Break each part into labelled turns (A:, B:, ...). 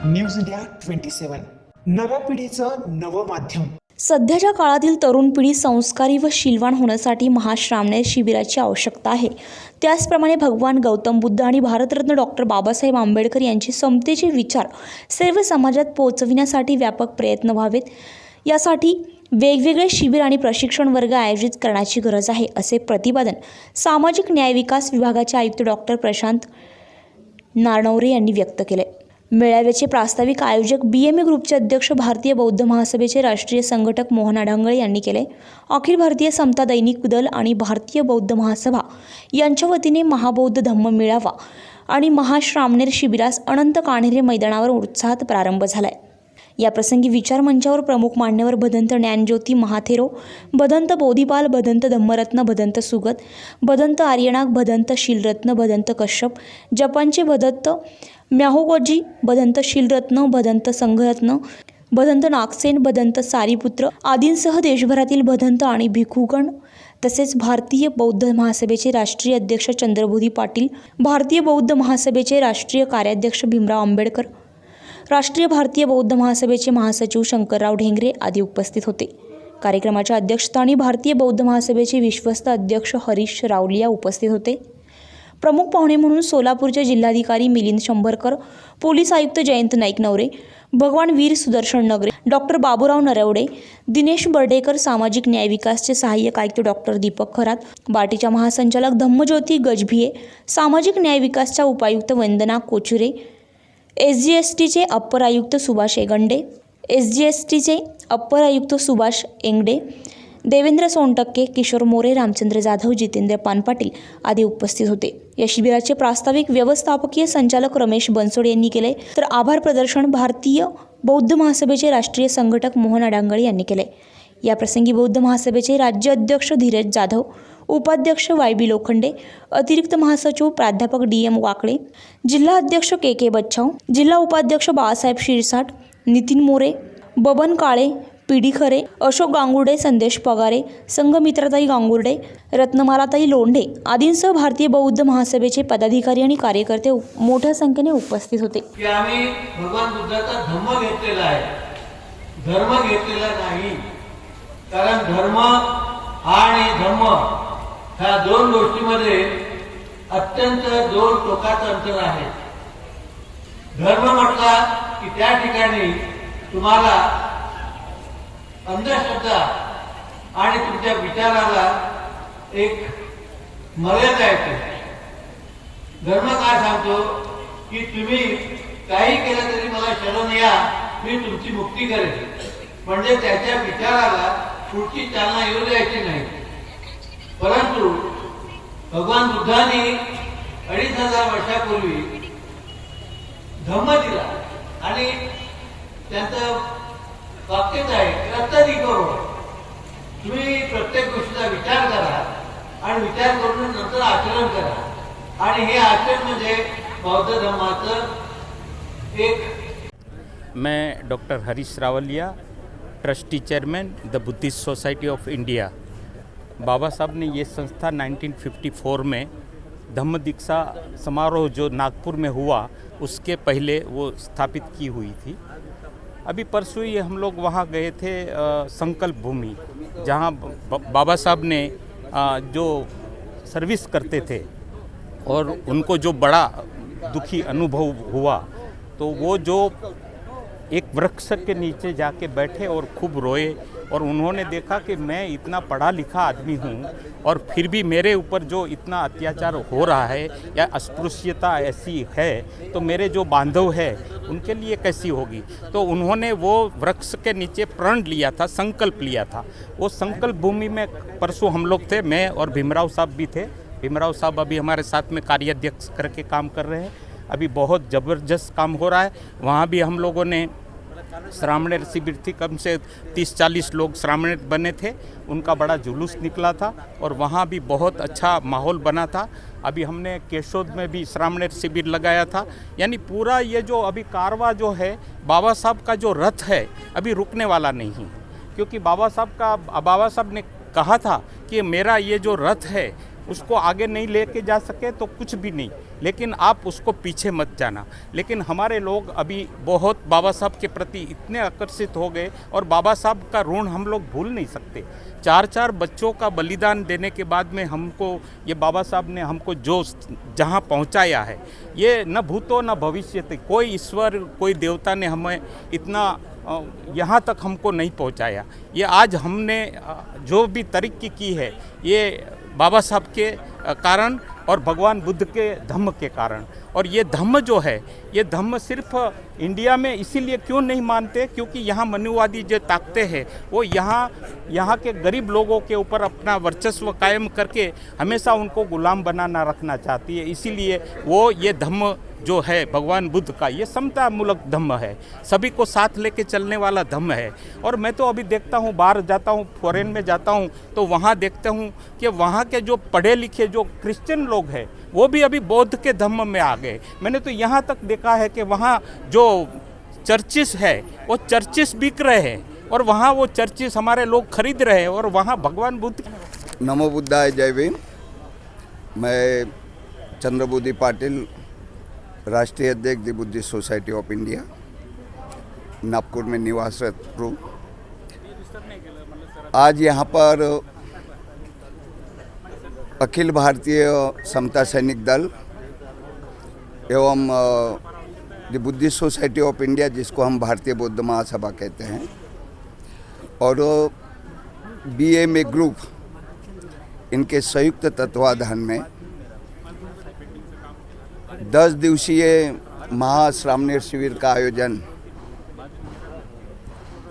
A: News India 27 नव्या पिढीचं नवं माध्यम।
B: सध्याच्या काळातील तरुण पिढी संस्कारी व शीलवान होण्यासाठी महाश्रामणेर शिबिराची आवश्यकता आहे। त्याचप्रमाणे भगवान गौतम बुद्ध आणि भारतरत्न डॉक्टर बाबासाहेब आंबेडकर यांचे समतेचे विचार सर्व समाजात पोहोचविण्यासाठी व्यापक प्रयत्न व्हावेत। यासाठी वेगवेगळे शिबिर आणि प्रशिक्षण वर्ग आयोजित करण्याची गरज आहे, असे प्रतिपादन सामाजिक न्याय विकास विभागाचे आयुक्त डॉक्टर प्रशांत नारनवरे यांनी व्यक्त केले। मेळाव्याचे प्रास्ताविक आयोजक BMA ग्रुपचे अध्यक्ष भारतीय बौद्ध महासभेचे राष्ट्रीय संघटक मोहन अडांगळे यांनी केले। अखिल भारतीय समता दैनिक दल आणि भारतीय बौद्ध महासभा यांच्या वतीने महाबौद्ध धम्म मेळावा आणि महाश्रामणेर शिबिरास अनंत कान्हेरे मैदानावर उत्साहात प्रारंभ झालाय। या प्रसंगी विचार मंचावर प्रमुख मान्यवर भदंत ज्ञानज्योती महाथेरो, भदंत बोधिपाल, भदंत धम्मरत्न, भदंत सुगत, भदंत आर्यनाग, भदंत शीलरत्न, भदंत कश्यप, जपानचे भदंत म्याहोगोजी, भदंत शीलरत्न, भदंत संघरत्न, भदंत नागसेन, भदंत सारीपुत्र आदींसह देशभरातील भदंत आणि भिक्खुगण तसेच भारतीय बौद्ध महासभेचे राष्ट्रीय अध्यक्ष चंद्रबोधी पाटील, भारतीय बौद्ध महासभेचे राष्ट्रीय कार्याध्यक्ष भीमराव आंबेडकर, राष्ट्रीय भारतीय बौद्ध महासभेचे महासचिव शंकरराव ढेंगरे आदी उपस्थित होते। कार्यक्रमाच्या अध्यक्षस्थानी भारतीय बौद्ध महासभेचे विश्वस्त अध्यक्ष हरीश रावलिया उपस्थित होते। प्रमुख पाहुणे म्हणून सोलापूरचे जिल्हाधिकारी मिलिंद शंभरकर, पोलीस आयुक्त जयंत नाईक नवरे, भगवान वीर सुदर्शन नगरे, डॉक्टर बाबूराव नरवडे, दिनेश बर्डेकर, सामाजिक न्याय विकासचे सहाय्यक आयुक्त डॉक्टर दीपक खरात, बाटीच्या महासंचालक धम्मज्योती गजभिये, सामाजिक न्याय विकासच्या उपायुक्त वंदना कोचुरे, SGSTचे अप्पर आयुक्त सुभाष एगंडे, SGSTचे अप्पर आयुक्त सुभाष एंगडे, देवेंद्र सोनटक्के, किशोर मोरे, रामचंद्र जाधव, जितेंद्र पानपाटील आदी उपस्थित होते। या शिबिराचे प्रास्ताविक व्यवस्थापकीय संचालक रमेश बनसोड यांनी केले, तर आभार प्रदर्शन भारतीय बौद्ध महासभेचे राष्ट्रीय संघटक मोहन अडांगळे यांनी केले। या प्रसंगी बौद्ध महासभेचे राज्य अध्यक्ष धीरज जाधव, उपाध्यक्ष YB लोखंडे, अतिरिक्त महासचिव प्राध्यापक DM वाकळे, जिल्हा अध्यक्ष KK बच्छाव, जिल्हा उपाध्यक्ष बाळासाहेब शिरसाट, नितीन मोरे, बबन काळे, PD खरे, अशोक गांगुर्डे, संदेश पगारे, संघमित्राताई गांगुर्डे, रत्नमालाताई लोंढे आदींसह भारतीय बौद्ध महासभेचे पदाधिकारी आणि कार्यकर्ते मोठ्या संख्येने उपस्थित होते।
C: की आम्ही भगवान बुद्धाचा धम्म घेतलेला आहे, धर्म घेतलेला नाही। कारण धर्म आणि धम्म ह्या दोन गोष्टींमध्ये अत्यंत दोन टोकाचं अंतर आहे। धर्म म्हटला की त्या ठिकाणी तुम्हाला अंधश्रद्धा आणि तुमच्या विचाराला एक मर्यादा येते। धर्म काय सांगतो की तुम्ही काही केलं तरी मला शरण या, मी तुमची मुक्ती करेन, म्हणजे त्याच्या विचाराला पुढची चालना येऊ द्यायची नाही। परंतु भगवान बुद्धांनी 2500 वर्षापूर्वी धम्म दिला आणि त्यांचं वाक्यच आहे रत्तरी करो, तुम्ही प्रत्येक गोष्टीचा विचार करा आणि विचार करून नंतर आचरण करा, आणि हे आचरण म्हणजे बौद्ध धर्माचं एक।
D: मैं doctor Harish Rawaliya, trustee chairman the Buddhist society of India. Baba Saheb ने ये संस्था 1954 में धम्म दीक्षा समारोह जो नागपुर में हुआ उसके पहले वो स्थापित की हुई थी। अभी परसों ही हम लोग वहाँ गए थे संकल्प भूमि, जहाँ बाबा साहब ने जो सर्विस करते थे और उनको जो बड़ा दुखी अनुभव हुआ, तो वो जो एक वृक्ष के नीचे जाके बैठे और खूब रोए, और उन्होंने देखा कि मैं इतना पढ़ा लिखा आदमी हूँ और फिर भी मेरे ऊपर जो इतना अत्याचार हो रहा है या अस्पृश्यता ऐसी है, तो मेरे जो बांधव है उनके लिए कैसी होगी। तो उन्होंने वो वृक्ष के नीचे प्रण लिया था, संकल्प लिया था। वो संकल्प भूमि में परसों हम लोग थे, मैं और भीमराव साहब भी थे। भीमराव साहब अभी हमारे साथ में कार्याध्यक्ष करके काम कर रहे हैं। अभी बहुत ज़बरदस्त काम हो रहा है। वहाँ भी हम लोगों ने श्रामणेर शिविर थी, कम से 30-40 लोग श्रामणेर बने थे, उनका बड़ा जुलूस निकला था और वहाँ भी बहुत अच्छा माहौल बना था। अभी हमने केशोद में भी श्रामणेर शिविर लगाया था। यानी पूरा ये जो अभी कारवा जो है, बाबा साहब का जो रथ है अभी रुकने वाला नहीं, क्योंकि बाबा साहब ने कहा था कि मेरा ये जो रथ है उसको आगे नहीं लेके जा सके तो कुछ भी नहीं, लेकिन आप उसको पीछे मत जाना। लेकिन हमारे लोग अभी बहुत बाबा साहब के प्रति इतने आकर्षित हो गए और बाबा साहब का ऋण हम लोग भूल नहीं सकते। 4-4 बच्चों का बलिदान देने के बाद में हमको ये बाबा साहब ने हमको जो जहाँ पहुँचाया है, ये न भूतो न भविष्य, कोई ईश्वर कोई देवता ने हमें इतना यहाँ तक हमको नहीं पहुँचाया। ये आज हमने जो भी तरक्की की है ये बाबा साहब के कारण और भगवान बुद्ध के धम्म के कारण। और ये धम्म जो है, ये धम्म सिर्फ इंडिया में इसीलिए क्यों नहीं मानते, क्योंकि यहाँ मनुवादी जो ताकतें हैं वो यहाँ के गरीब लोगों के ऊपर अपना वर्चस्व कायम करके हमेशा उनको गुलाम बनाना रखना चाहती है। इसीलिए वो ये धम्म जो है भगवान बुद्ध का, ये समता मूलक धम्म है, सभी को साथ लेके चलने वाला धम्म है। और मैं तो अभी देखता हूँ, बाहर जाता हूँ, फॉरेन में जाता हूँ, तो वहाँ देखता हूँ कि वहाँ के जो पढ़े लिखे जो क्रिश्चियन लोग हैं वो भी अभी बौद्ध के धम्म में आ गए। मैंने तो यहाँ तक देखा है कि वहाँ जो चर्चिस है वो चर्चिस बिक रहे हैं और वहाँ वो चर्चिस हमारे लोग खरीद रहे हैं और वहाँ भगवान बुद्ध।
E: नमो बुद्धाय, जय भीम। मैं चंद्रबुद्धि पाटिल, राष्ट्रीय अध्यक्ष दी Buddhist society of India, Nagpur में निवासरत हूँ। आज यहाँ पर अखिल भारतीय समता सैनिक दल एवं दी बुद्धिस्ट सोसाइटी ऑफ इंडिया, जिसको हम भारतीय बौद्ध महासभा कहते हैं, और BMA ग्रुप, इनके संयुक्त तत्वाधान में 10 दिवसीय महाश्रामणेर शिविर का आयोजन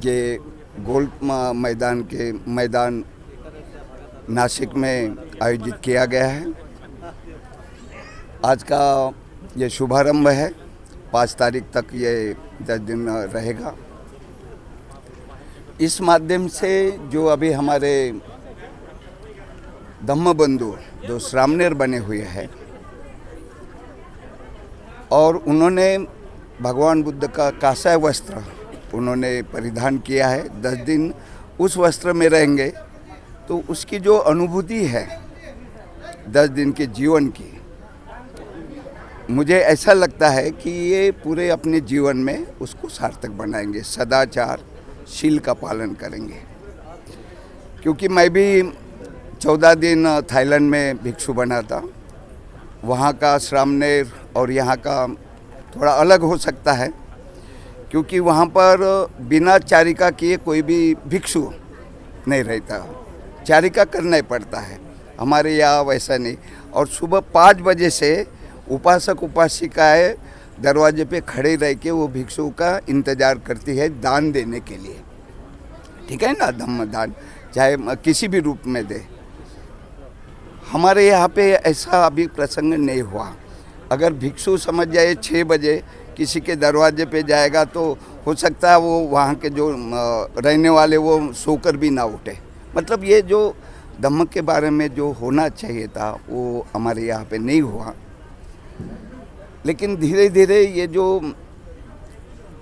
E: ये गोल्फ मैदान नासिक में आयोजित किया गया है। आज का ये शुभारंभ है, 5 तारीख तक ये 10 दिन रहेगा। इस माध्यम से जो अभी हमारे धम्म बंधु जो श्रामणेर बने हुए हैं और उन्होंने भगवान बुद्ध का कांसा वस्त्र उन्होंने परिधान किया है, 10 दिन उस वस्त्र में रहेंगे, तो उसकी जो अनुभूति है 10 दिन के जीवन की, मुझे ऐसा लगता है कि ये पूरे अपने जीवन में उसको सार्थक बनाएंगे, सदाचार शील का पालन करेंगे। क्योंकि मैं भी 14 दिन थाईलैंड में भिक्षु बना था। वहाँ का श्रामणेर और यहाँ का थोड़ा अलग हो सकता है, क्योंकि वहाँ पर बिना चारिका किए कोई भी भिक्षु नहीं रहता, चारिका करना ही पड़ता है। हमारे यहाँ वैसा नहीं। और सुबह 5 बजे से उपासक उपासिकाएँ दरवाजे पे खड़े रह के वो भिक्षु का इंतज़ार करती है दान देने के लिए। ठीक है ना, धम्म दान चाहे किसी भी रूप में दे। हमारे यहाँ पे ऐसा अभी प्रसंग नहीं हुआ। अगर भिक्षु समझ जाए 6 बजे किसी के दरवाजे पे जाएगा तो हो सकता है वो वहाँ के जो रहने वाले वो सोकर भी ना उठे। मतलब ये जो धम्म के बारे में जो होना चाहिए था वो हमारे यहाँ पे नहीं हुआ। लेकिन धीरे धीरे ये जो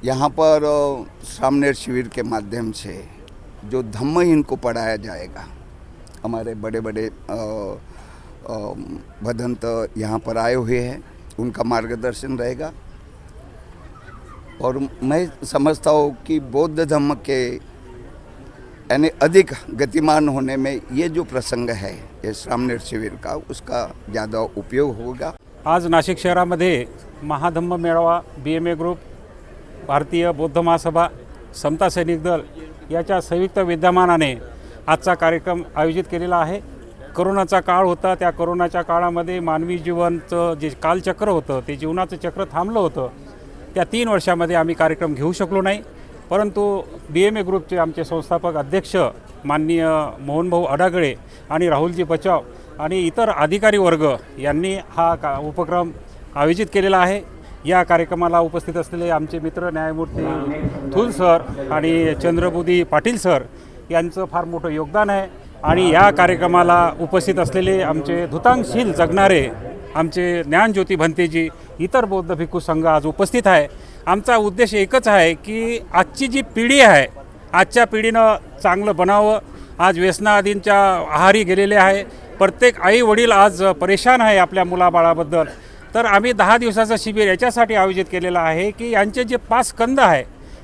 E: यहाँ पर श्रामणेर शिविर के माध्यम से जो धम्म इनको पढ़ाया जाएगा, हमारे बड़े बड़े भदंत यहाँ पर आए हुए हैं, उनका मार्गदर्शन रहेगा। और मैं समझता हूँ कि बौद्ध धम्म के यानी अधिक गतिमान होने में ये जो प्रसंग है ये श्रामणेर शिविर का, उसका ज़्यादा उपयोग होगा।
F: आज नाशिक शहरामध्ये महाधम्म मेळावा, BMA ग्रुप, भारतीय बौद्ध महासभा, समता सैनिक दल याच्या संयुक्त विद्यमानाने आजचा कार्यक्रम आयोजित केलेला आहे। कोरोनाचा काळ होता, त्या कोरोनाच्या काळामध्ये मानवी जीवनचं जे कालचक्र होतं ते जीवनाचं चक्र थांबलं होतं। त्या 3 वर्षामध्ये आम्ही कार्यक्रम घेऊ शकलो नाही, परंतु BMA ग्रुपचे आमचे संस्थापक अध्यक्ष माननीय मोहनभाऊ अडागळे आणि राहुलजी बचाव आणि इतर अधिकारी वर्ग यांनी हा उपक्रम आयोजित केलेला आहे। या कार्यक्रमाला उपस्थित असलेले आमचे मित्र न्यायमूर्ती थूल सर आणि चंद्रबुद्धी पाटील सर यांचं फार मोठं योगदान आहे। आणि या कार्यक्रमाला उपस्थित असलेले आमचे धुतांगशील जगणारे आमचे ज्ञानज्योती भंतेजी, इतर बौद्ध भिक्खू संघ आज उपस्थित आहे। आमचा उद्देश एकच आहे की आजची जी पिढी आहे, आजच्या पिढीनं चांगलं बनावं। आज व्यसनादींच्या आहारी गेलेले आहे, प्रत्येक आई वडील आज परेशान आहे आपल्या मुलाबाळाबद्दल. तर आम्ही 10 दिवसाचं शिबिर याच्यासाठी आयोजित केलेलं आहे की यांचे जे 5 कंद आहे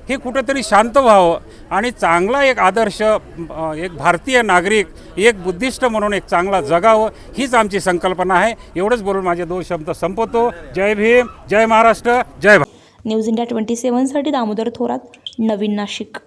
F: हे कुठेतरी शांत व्हावं आणि चांगला एक आदर्श एक भारतीय नागरिक एक बुद्धिस्ट म्हणून एक चांगला जगावं, हीच आमची संकल्पना आहे. एवढंच बोलून माझे 2 शब्द संपवतो. जय भीम, जय महाराष्ट्र, जय भारत.
B: न्यूज इंडिया 27 साठी दामोदर थोरात, नवीन नाशिक.